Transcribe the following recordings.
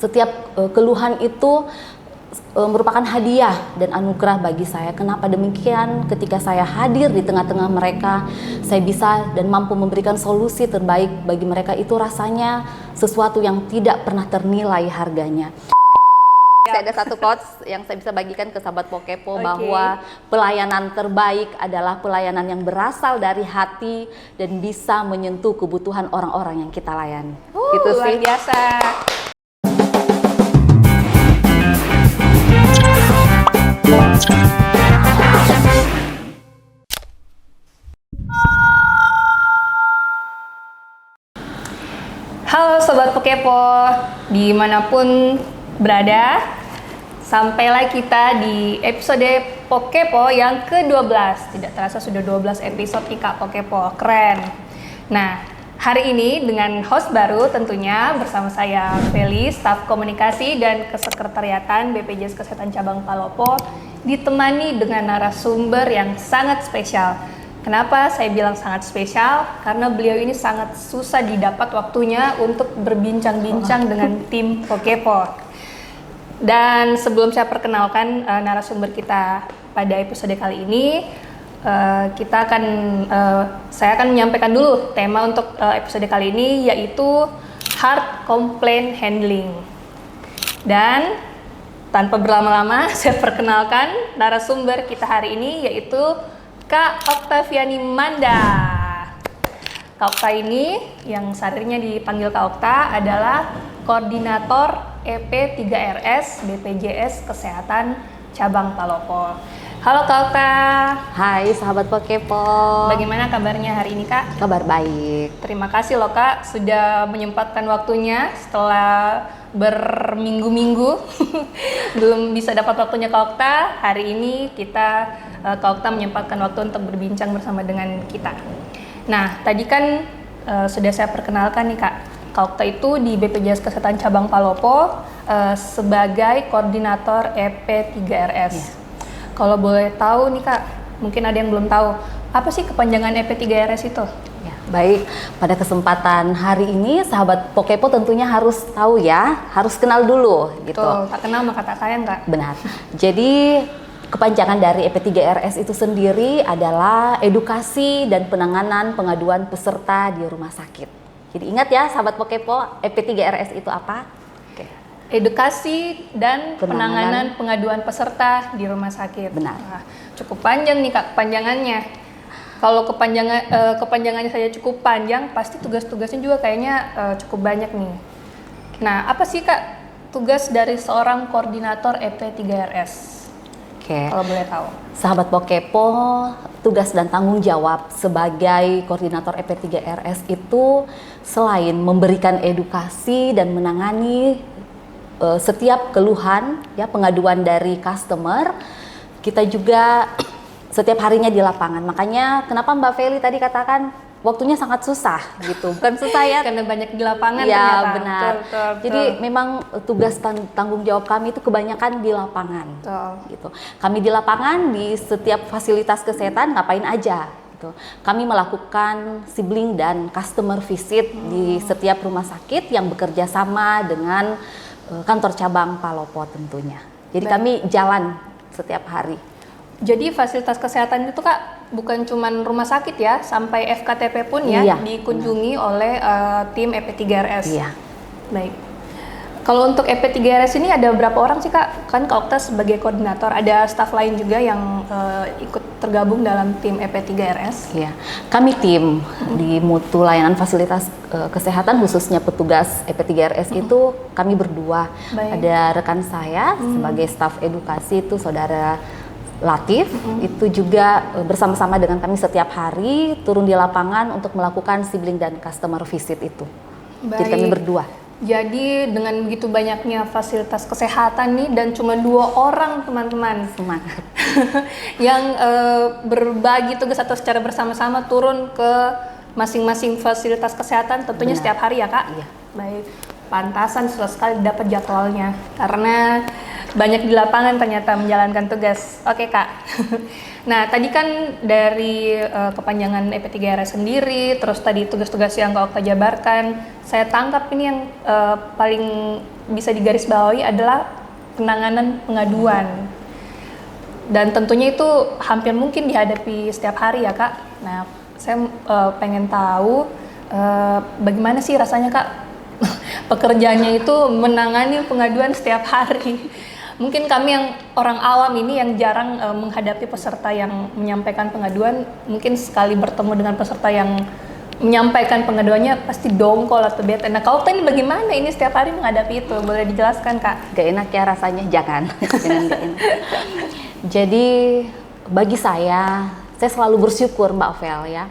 setiap keluhan itu merupakan hadiah dan anugerah bagi saya. Kenapa demikian? Ketika saya hadir di tengah-tengah mereka, saya bisa dan mampu memberikan solusi terbaik bagi mereka. Itu rasanya sesuatu yang tidak pernah ternilai harganya. Saya ada satu quotes yang saya bisa bagikan ke sahabat Pokepo, bahwa pelayanan terbaik adalah pelayanan yang berasal dari hati dan bisa menyentuh kebutuhan orang-orang yang kita layani. Itu luar sih. Biasa. Halo Sobat Pokepo, dimanapun berada, sampailah kita di episode Pokepo yang ke-12. Tidak terasa sudah 12 episode nih Kak Pokepo, keren. Nah, hari ini dengan host baru tentunya bersama saya Feli, staf komunikasi dan kesekretariatan BPJS Kesehatan Cabang Palopo, ditemani dengan narasumber yang sangat spesial. Kenapa saya bilang sangat spesial? Karena beliau ini sangat susah didapat waktunya untuk berbincang-bincang dengan tim Pokepo. Dan sebelum saya perkenalkan narasumber kita pada episode kali ini, saya akan menyampaikan dulu tema untuk episode kali ini, yaitu Heart Complaint Handling. Dan tanpa berlama-lama, saya perkenalkan narasumber kita hari ini, yaitu Kak Oktaviani Manda. Kak Okta ini, yang seharinya dipanggil Kak Okta, adalah Koordinator EP3RS BPJS Kesehatan Cabang Palopo. Halo Kak Okta. Hai sahabat Pokepo. Bagaimana kabarnya hari ini Kak? Kabar baik. Terima kasih loh Kak, sudah menyempatkan waktunya setelah berminggu-minggu belum bisa dapat waktunya Kak Okta. Hari ini Kak Okta menyempatkan waktu untuk berbincang bersama dengan kita. Nah, tadi kan sudah saya perkenalkan nih Kak Okta itu di BPJS Kesehatan Cabang Palopo sebagai Koordinator EP3RS. Yeah. Kalau boleh tahu nih Kak, mungkin ada yang belum tahu, apa sih kepanjangan EP3RS itu? Ya, baik, pada kesempatan hari ini sahabat Pokepo tentunya harus tahu ya, harus kenal dulu gitu. Tuh, tak kenal maka tak sayang Kak. Benar. Jadi kepanjangan dari EP3RS itu sendiri adalah edukasi dan penanganan pengaduan peserta di rumah sakit. Jadi ingat ya sahabat Pokepo, EP3RS itu apa? Edukasi dan penanganan pengaduan peserta di rumah sakit. Benar. Nah, cukup panjang nih Kak kepanjangannya. Kalau kepanjangannya saja cukup panjang, pasti tugas-tugasnya juga kayaknya cukup banyak nih. Nah, apa sih Kak tugas dari seorang koordinator EP3RS? Oke. Kalau boleh tahu. Sahabat Pokepo, tugas dan tanggung jawab sebagai koordinator EP3RS itu selain memberikan edukasi dan menangani setiap keluhan ya pengaduan dari customer, kita juga setiap harinya di lapangan. Makanya kenapa Mbak Feli tadi katakan waktunya sangat susah gitu. Bukan susah ya, karena banyak di lapangan ya, ternyata. Benar. Betul. Jadi memang tugas tanggung jawab kami itu kebanyakan di lapangan. Betul. Gitu. Kami di lapangan di setiap fasilitas kesehatan ngapain aja gitu. Kami melakukan sibling dan customer visit di setiap rumah sakit yang bekerja sama dengan kantor cabang Palopo tentunya. Jadi kami jalan setiap hari. Jadi fasilitas kesehatan itu Kak bukan cuma rumah sakit ya, sampai FKTP pun ya dikunjungi oleh tim EP3RS. Iya. Baik. Kalau untuk EP3RS ini ada berapa orang sih Kak? Kan Kak Okta sebagai koordinator, ada staf lain juga yang ikut tergabung dalam tim EP3RS? Iya, kami tim di mutu layanan fasilitas kesehatan khususnya petugas EP3RS itu kami berdua. Baik. Ada rekan saya sebagai staf edukasi itu Saudara Latif, itu juga bersama-sama dengan kami setiap hari turun di lapangan untuk melakukan sibling dan customer visit itu. Baik. Jadi kami berdua. Jadi dengan begitu banyaknya fasilitas kesehatan nih dan cuma 2 orang teman-teman Semangat. yang berbagi tugas atau secara bersama-sama turun ke masing-masing fasilitas kesehatan tentunya setiap hari ya Kak? Iya. Baik, pantasan susah sekali dapat jadwalnya karena banyak di lapangan ternyata menjalankan tugas. Oke Kak. Nah tadi kan dari kepanjangan EP3RS sendiri, terus tadi tugas-tugas yang Kak Okta jabarkan, saya tangkap ini yang paling bisa digarisbawahi adalah penanganan pengaduan. Dan tentunya itu hampir mungkin dihadapi setiap hari ya Kak. Nah saya pengen tahu bagaimana sih rasanya Kak pekerjaannya itu menangani pengaduan setiap hari. Mungkin kami yang orang awam ini yang jarang menghadapi peserta yang menyampaikan pengaduan, mungkin sekali bertemu dengan peserta yang menyampaikan pengaduannya pasti dongkol atau bete. Nah, Kak Okta ini bagaimana ini setiap hari menghadapi itu? Boleh dijelaskan Kak? Gak enak ya rasanya, jangan. Jangan gak enak. Jadi bagi saya selalu bersyukur Mbak Vel ya,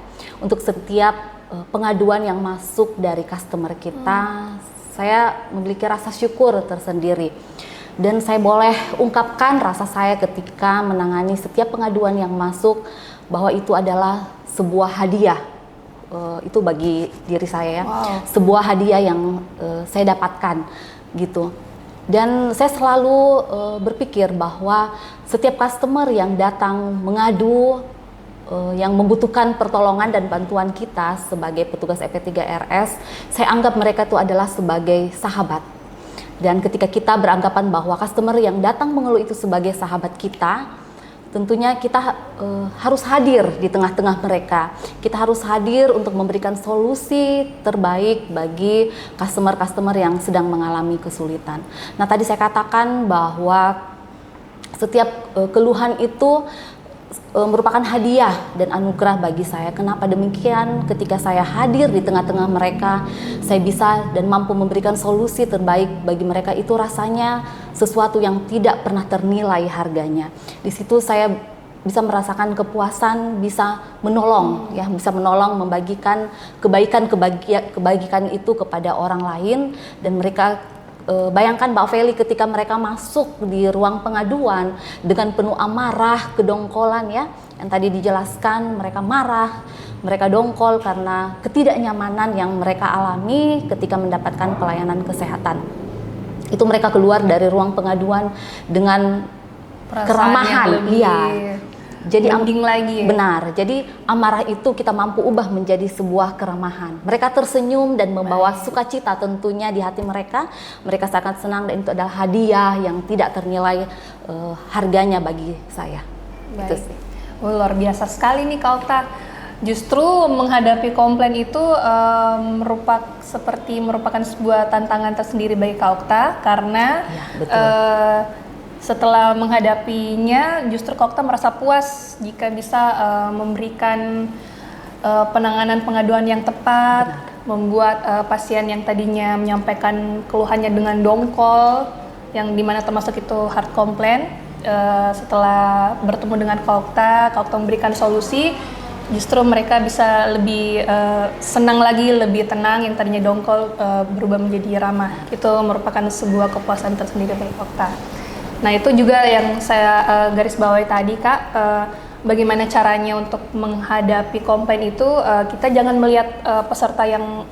untuk setiap pengaduan yang masuk dari customer kita, saya memiliki rasa syukur tersendiri. Dan saya boleh ungkapkan rasa saya ketika menangani setiap pengaduan yang masuk, bahwa itu adalah sebuah hadiah. Itu bagi diri saya ya, sebuah hadiah yang saya dapatkan gitu. Dan saya selalu berpikir bahwa setiap customer yang datang mengadu, yang membutuhkan pertolongan dan bantuan kita sebagai petugas EP3RS, saya anggap mereka itu adalah sebagai sahabat. Dan ketika kita beranggapan bahwa customer yang datang mengeluh itu sebagai sahabat kita, tentunya kita harus hadir di tengah-tengah mereka. Kita harus hadir untuk memberikan solusi terbaik bagi customer-customer yang sedang mengalami kesulitan. Nah, tadi saya katakan bahwa setiap keluhan itu merupakan hadiah dan anugerah bagi saya. Kenapa demikian? Ketika saya hadir di tengah-tengah mereka, saya bisa dan mampu memberikan solusi terbaik bagi mereka. Itu rasanya sesuatu yang tidak pernah ternilai harganya. Di situ saya bisa merasakan kepuasan, bisa menolong, ya, bisa menolong, membagikan kebaikan itu kepada orang lain. Dan mereka bayangkan Mbak Feli ketika mereka masuk di ruang pengaduan dengan penuh amarah, kedongkolan ya, yang tadi dijelaskan, mereka marah, mereka dongkol karena ketidaknyamanan yang mereka alami ketika mendapatkan pelayanan kesehatan. Itu mereka keluar dari ruang pengaduan dengan keramahan, iya. Jadi lagi ya? Benar, jadi amarah itu kita mampu ubah menjadi sebuah keramahan. Mereka tersenyum dan membawa sukacita tentunya di hati mereka. Mereka sangat senang dan itu adalah hadiah yang tidak ternilai harganya bagi saya. Itu sih. Luar biasa sekali nih Kak Okta. Justru menghadapi komplain itu merupakan sebuah tantangan tersendiri bagi Kak Okta, karena ya, betul. Setelah menghadapinya, justru Kak Okta merasa puas jika bisa memberikan penanganan pengaduan yang tepat. Benar. Membuat pasien yang tadinya menyampaikan keluhannya dengan dongkol, yang dimana termasuk itu hard complaint, setelah bertemu dengan Kak Okta memberikan solusi, justru mereka bisa lebih senang lagi, lebih tenang, yang tadinya dongkol berubah menjadi ramah. Itu merupakan sebuah kepuasan tersendiri bagi Kak Okta. Nah itu juga yang saya garis bawahi tadi Kak, bagaimana caranya untuk menghadapi komplain itu. Kita jangan melihat peserta yang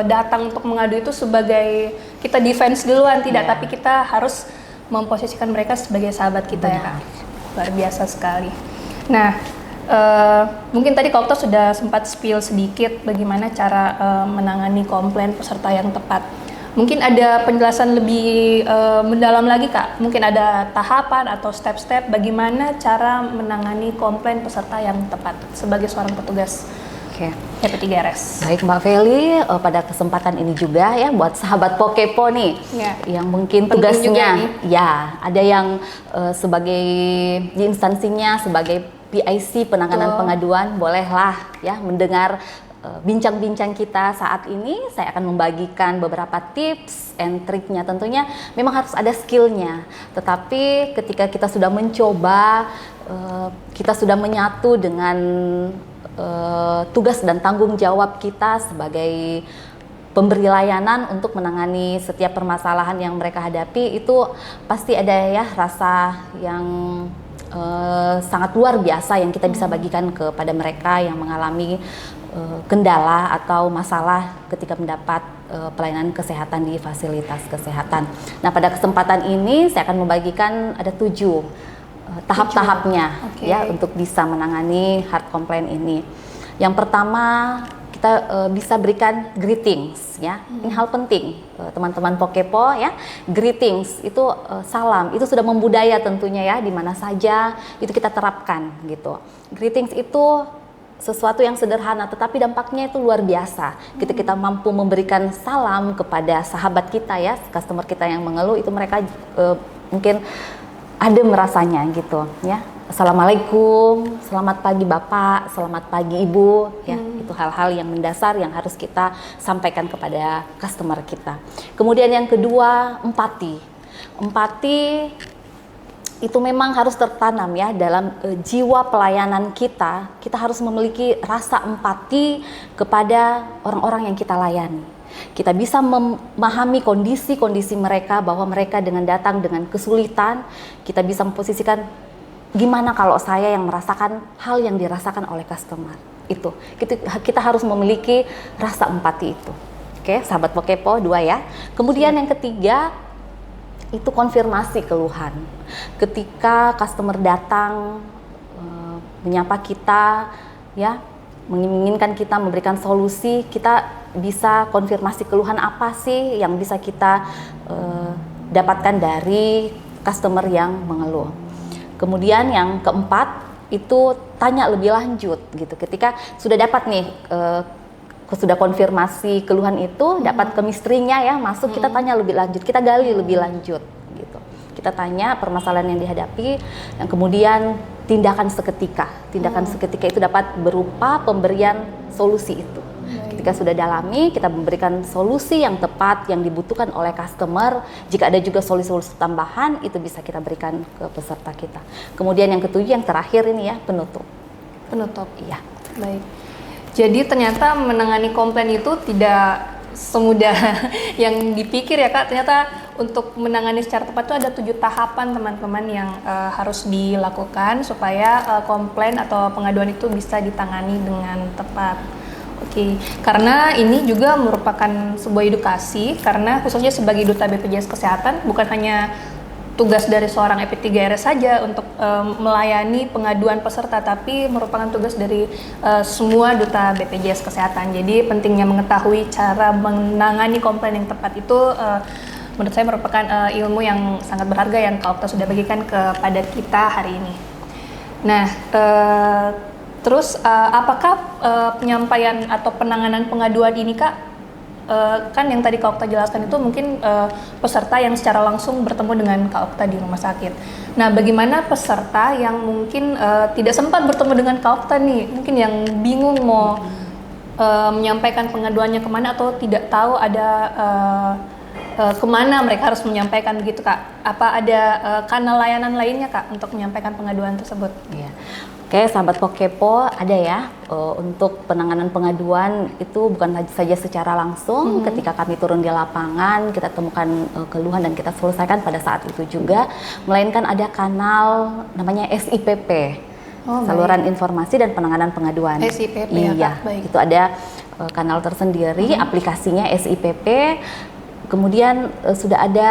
datang untuk mengadu itu sebagai kita defense duluan, tidak, tapi kita harus memposisikan mereka sebagai sahabat kita. Benar. Ya Kak, luar biasa sekali. Nah mungkin tadi Kak Okta sudah sempat spill sedikit bagaimana cara menangani komplain peserta yang tepat. Mungkin ada penjelasan lebih mendalam lagi Kak, mungkin ada tahapan atau step-step bagaimana cara menangani komplain peserta yang tepat sebagai seorang petugas EP3RS. Baik Mbak Feli, pada kesempatan ini juga ya buat sahabat Pokepo nih, yang mungkin tugasnya ya ada yang sebagai di instansinya sebagai PIC penanganan pengaduan, bolehlah ya mendengar bincang-bincang kita saat ini. Saya akan membagikan beberapa tips and triknya. Tentunya memang harus ada skillnya, tetapi ketika kita sudah mencoba, kita sudah menyatu dengan tugas dan tanggung jawab kita sebagai pemberi layanan untuk menangani setiap permasalahan yang mereka hadapi, itu pasti ada ya rasa yang sangat luar biasa yang kita bisa bagikan kepada mereka yang mengalami kendala atau masalah ketika mendapat pelayanan kesehatan di fasilitas kesehatan. Nah, pada kesempatan ini saya akan membagikan ada 7 tahap-tahapnya ya untuk bisa menangani heart complaint ini. Yang pertama, kita bisa berikan greetings ya. Ini hal penting teman-teman Pokepo ya. Greetings itu salam, itu sudah membudaya tentunya ya, di mana saja itu kita terapkan gitu. Greetings itu sesuatu yang sederhana tetapi dampaknya itu luar biasa. Kita mampu memberikan salam kepada sahabat kita ya, customer kita yang mengeluh, itu mereka mungkin adem rasanya gitu ya. Assalamualaikum, selamat pagi Bapak, selamat pagi Ibu ya. Itu hal-hal yang mendasar yang harus kita sampaikan kepada customer kita. Kemudian yang kedua, empati. Empati itu memang harus tertanam ya dalam jiwa pelayanan kita. Kita harus memiliki rasa empati kepada orang-orang yang kita layani. Kita bisa memahami kondisi-kondisi mereka, bahwa mereka dengan datang dengan kesulitan. Kita bisa memposisikan, gimana kalau saya yang merasakan hal yang dirasakan oleh customer. Itu kita harus memiliki rasa empati itu. Oke, sahabat Pokepo, 2 ya. Kemudian yang ketiga, itu konfirmasi keluhan. Ketika customer datang menyapa kita ya, menginginkan kita memberikan solusi, kita bisa konfirmasi keluhan apa sih yang bisa kita dapatkan dari customer yang mengeluh. Kemudian yang keempat, itu tanya lebih lanjut gitu. Ketika sudah dapat nih sudah konfirmasi keluhan itu, dapat chemistry-nya ya masuk, kita tanya lebih lanjut, kita gali lebih lanjut gitu. Kita tanya permasalahan yang dihadapi, yang kemudian tindakan seketika. Tindakan seketika itu dapat berupa pemberian solusi itu. Ketika sudah dalami, kita memberikan solusi yang tepat yang dibutuhkan oleh customer. Jika ada juga solusi-solusi tambahan, itu bisa kita berikan ke peserta kita. Kemudian yang ketujuh, yang terakhir ini ya, penutup. Penutup. Iya. Baik. Jadi ternyata menangani komplain itu tidak semudah yang dipikir ya Kak. Ternyata untuk menangani secara tepat itu ada 7 tahapan teman-teman yang harus dilakukan supaya komplain atau pengaduan itu bisa ditangani dengan tepat. Oke, karena ini juga merupakan sebuah edukasi, karena khususnya sebagai duta BPJS Kesehatan bukan hanya tugas dari seorang EP3RS saja untuk melayani pengaduan peserta, tapi merupakan tugas dari semua duta BPJS Kesehatan. Jadi pentingnya mengetahui cara menangani komplain yang tepat itu menurut saya merupakan ilmu yang sangat berharga yang Kak Okta sudah bagikan kepada kita hari ini. Nah, terus apakah penyampaian atau penanganan pengaduan ini Kak, kan yang tadi Kak Okta jelaskan itu mungkin peserta yang secara langsung bertemu dengan Kak Okta di rumah sakit. Nah, bagaimana peserta yang mungkin tidak sempat bertemu dengan Kak Okta nih, mungkin yang bingung mau menyampaikan pengaduannya kemana atau tidak tahu ada kemana mereka harus menyampaikan begitu Kak? Apa ada kanal layanan lainnya Kak untuk menyampaikan pengaduan tersebut? Iya. Oke, sahabat Pokepo, ada ya untuk penanganan pengaduan itu bukan saja secara langsung ketika kami turun di lapangan, kita temukan keluhan dan kita selesaikan pada saat itu juga, melainkan ada kanal namanya SIPP, saluran informasi dan penanganan pengaduan. SIPP iya, ya Kak? Baik. Itu ada kanal tersendiri, aplikasinya SIPP. Kemudian sudah ada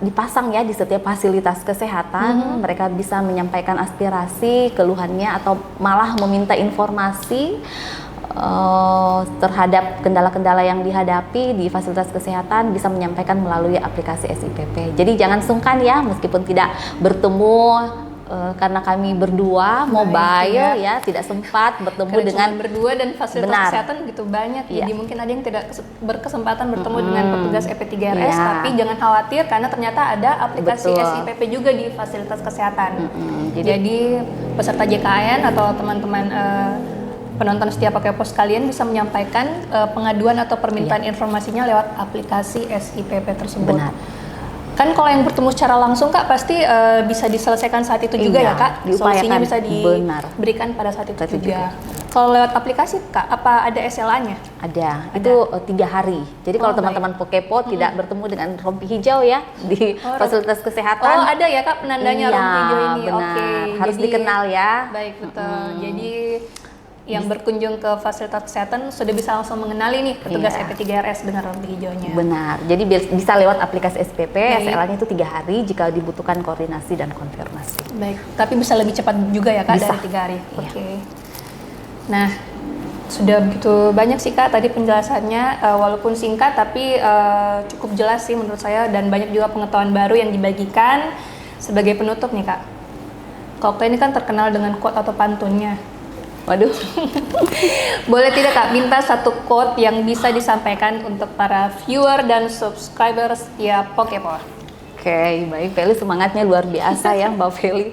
dipasang ya di setiap fasilitas kesehatan, mereka bisa menyampaikan aspirasi, keluhannya atau malah meminta informasi terhadap kendala-kendala yang dihadapi di fasilitas kesehatan, bisa menyampaikan melalui aplikasi SIPP. Jadi jangan sungkan ya, meskipun tidak bertemu karena kami berdua mobile ya, tidak sempat bertemu karena dengan berdua dan fasilitas kesehatan begitu banyak, jadi mungkin ada yang tidak berkesempatan bertemu dengan petugas EP3RS, tapi jangan khawatir karena ternyata ada aplikasi SIPP juga di fasilitas kesehatan. Jadi peserta JKN atau teman-teman penonton setia Pokepo sekalian bisa menyampaikan pengaduan atau permintaan informasinya lewat aplikasi SIPP tersebut. Benar. Kan kalau yang bertemu secara langsung Kak pasti bisa diselesaikan saat itu juga ya Kak? Solusinya bisa diberikan pada saat itu juga. Kalau lewat aplikasi Kak, apa ada SLA-nya? Ada. Itu 3 hari. Jadi kalau teman-teman Pokepo tidak bertemu dengan rompi hijau ya di fasilitas kesehatan. Oh ada ya Kak penandanya rompi hijau ini. Benar. Harus dikenal ya. Baik, betul. Jadi yang berkunjung ke fasilitas kesehatan sudah bisa langsung mengenali nih petugas Iya. EP3RS dengan rambut hijaunya. Benar, jadi bisa lewat aplikasi SPP, Baik. SLA-nya itu 3 hari jika dibutuhkan koordinasi dan konfirmasi. Baik, tapi bisa lebih cepat juga ya Kak Bisa. dari 3 hari. Iya. Oke. Nah, sudah begitu banyak sih Kak tadi penjelasannya, walaupun singkat tapi cukup jelas sih menurut saya dan banyak juga pengetahuan baru yang dibagikan. Sebagai penutup nih Kak, Kak Okta ini kan terkenal dengan quote atau pantunnya. Waduh, Boleh tidak Kak minta satu quote yang bisa disampaikan untuk para viewer dan subscriber setiap Pokepo? oke, baik, Feli semangatnya luar biasa ya Mbak Feli.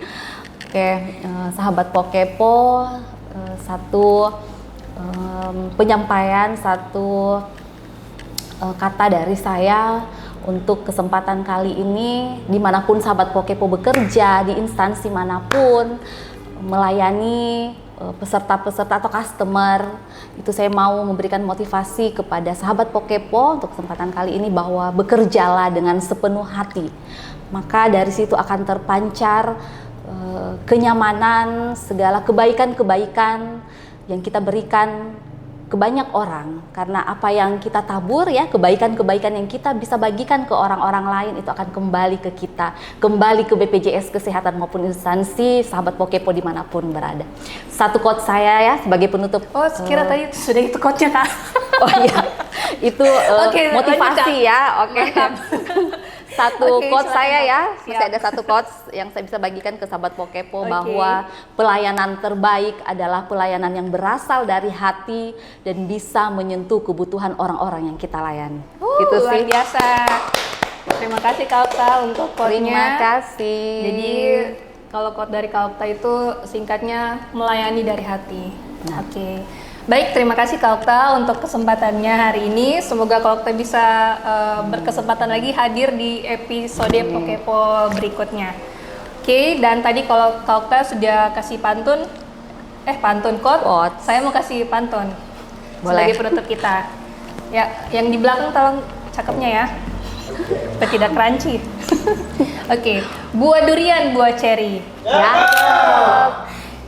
Oke, sahabat Pokepo, satu penyampaian, satu kata dari saya untuk kesempatan kali ini, dimanapun sahabat Pokepo bekerja, di instansi manapun, melayani peserta-peserta atau customer, itu saya mau memberikan motivasi kepada sahabat Pokepo untuk kesempatan kali ini bahwa bekerjalah dengan sepenuh hati. Maka dari situ akan terpancar kenyamanan, segala kebaikan-kebaikan yang kita berikan ke banyak orang, karena apa yang kita tabur ya, kebaikan-kebaikan yang kita bisa bagikan ke orang-orang lain itu akan kembali ke kita, kembali ke BPJS Kesehatan maupun instansi sahabat Pokepo dimanapun berada. Satu quote saya ya sebagai penutup. Oh, sekira tadi sudah itu quote-nya Kak. Oh iya, itu Oke, motivasi lanjut, Kak. ya, oke. Mantap. Satu Oke, quote silakan, saya Kak. ya, Siap. masih ada satu quotes yang saya bisa bagikan ke sahabat Pokepo, Oke. bahwa pelayanan terbaik adalah pelayanan yang berasal dari hati dan bisa menyentuh kebutuhan orang-orang yang kita layani. Itu Luar sih. biasa. Terima kasih Kak Okta untuk quote-nya. Terima kasih. Jadi kalau quote dari Kak Okta itu singkatnya melayani dari hati. Nah. Oke. Baik, terima kasih Kak Okta untuk kesempatannya hari ini. Semoga Kak Okta bisa berkesempatan lagi hadir di episode Pokepo berikutnya. Oke, dan tadi kalau Kak Okta sudah kasih pantun quote, Quote. saya mau kasih pantun. Boleh. Sebagai penutup kita. Ya, yang di belakang tolong cakepnya ya. Supaya tidak crunchy. Oke, buah durian, buah ceri. Ya.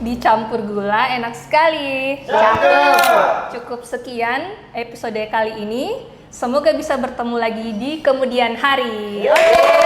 Dicampur gula enak sekali. Cakep. Cukup sekian episode kali ini. Semoga bisa bertemu lagi di kemudian hari. Oke.